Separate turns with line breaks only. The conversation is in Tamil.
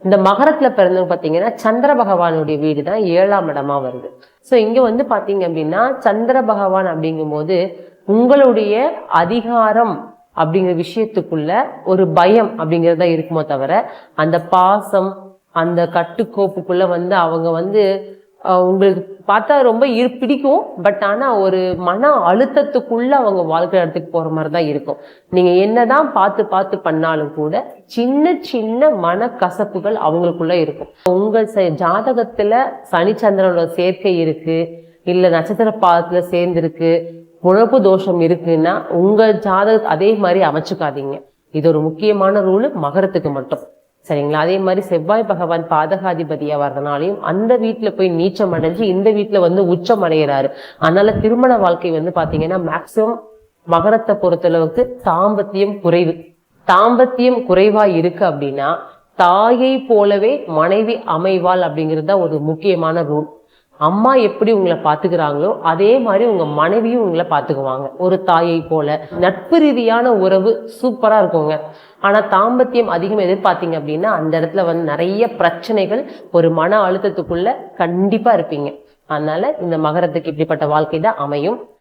இந்த மகரத்துல பிறந்தவங்க பாத்தீங்கன்னா சந்திர பகவானுடைய வீடு தான் 7ஆம் இடமா வருது. சோ இங்க வந்து பாத்தீங்க அப்படின்னா சந்திர பகவான் அப்படிங்கும் போது உங்களுடைய அதிகாரம் அப்படிங்கிற விஷயத்துக்குள்ள ஒரு பயம் அப்படிங்கறதா இருக்குமோ தவிர அந்த பாசம் அந்த கட்டுக்கோப்புக்குள்ள வந்து அவங்க வந்து உங்களுக்கு பார்த்தா ரொம்ப பிடிக்கும். பட் ஆனா ஒரு மன அழுத்தத்துக்குள்ள அவங்க வாழ்க்கை இடத்துக்கு போற மாதிரிதான் இருக்கும். நீங்க என்னதான் பார்த்து பார்த்து பண்ணாலும் கூட சின்ன சின்ன மன கசப்புகள் அவங்களுக்குள்ள இருக்கும். உங்கள் ஜாதகத்துல சனி சந்திரனோட சேர்க்கை இருக்கு, இல்ல நட்சத்திர பாதத்துல சேர்ந்திருக்கு, குழப்பு தோஷம் இருக்குன்னா உங்க ஜாதக அதே மாதிரி அமைச்சுக்காதீங்க. இது ஒரு முக்கியமான ரூல் மகரத்துக்கு மட்டும். சரிங்களா? அதே மாதிரி செவ்வாய் பகவான் பாதகாதிபதியா வர்றதுனாலையும் அந்த வீட்டுல போய் நீச்சம் அடைஞ்சு இந்த வீட்டுல வந்து உச்சம் அடைகிறாரு. அதனால திருமண வாழ்க்கை வந்து பாத்தீங்கன்னா மேக்சிமம் மகரத்தை பொறுத்தளவுக்கு தாம்பத்தியம் குறைவா இருக்கு அப்படின்னா தாயை போலவே மனைவி அமைவாள் அப்படிங்கிறது தான் ஒரு முக்கியமான ரூல். அம்மா எப்படி உங்களை பாத்துக்கிறாங்களோ அதே மாதிரி உங்க மனைவியும் உங்களை பாத்துக்குவாங்க ஒரு தாயை போல. நட்பு ரீதியான உறவு சூப்பரா இருக்குங்க. ஆனா தாம்பத்தியம் அதிகம் எதிர்பார்த்தீங்க அப்படின்னா அந்த இடத்துல வந்து நிறைய பிரச்சனைகள், ஒரு மன அழுத்தத்துக்குள்ள கண்டிப்பா இருப்பீங்க. அதனால இந்த மகரத்துக்கு இப்படிப்பட்ட வாழ்க்கை தான் அமையும்.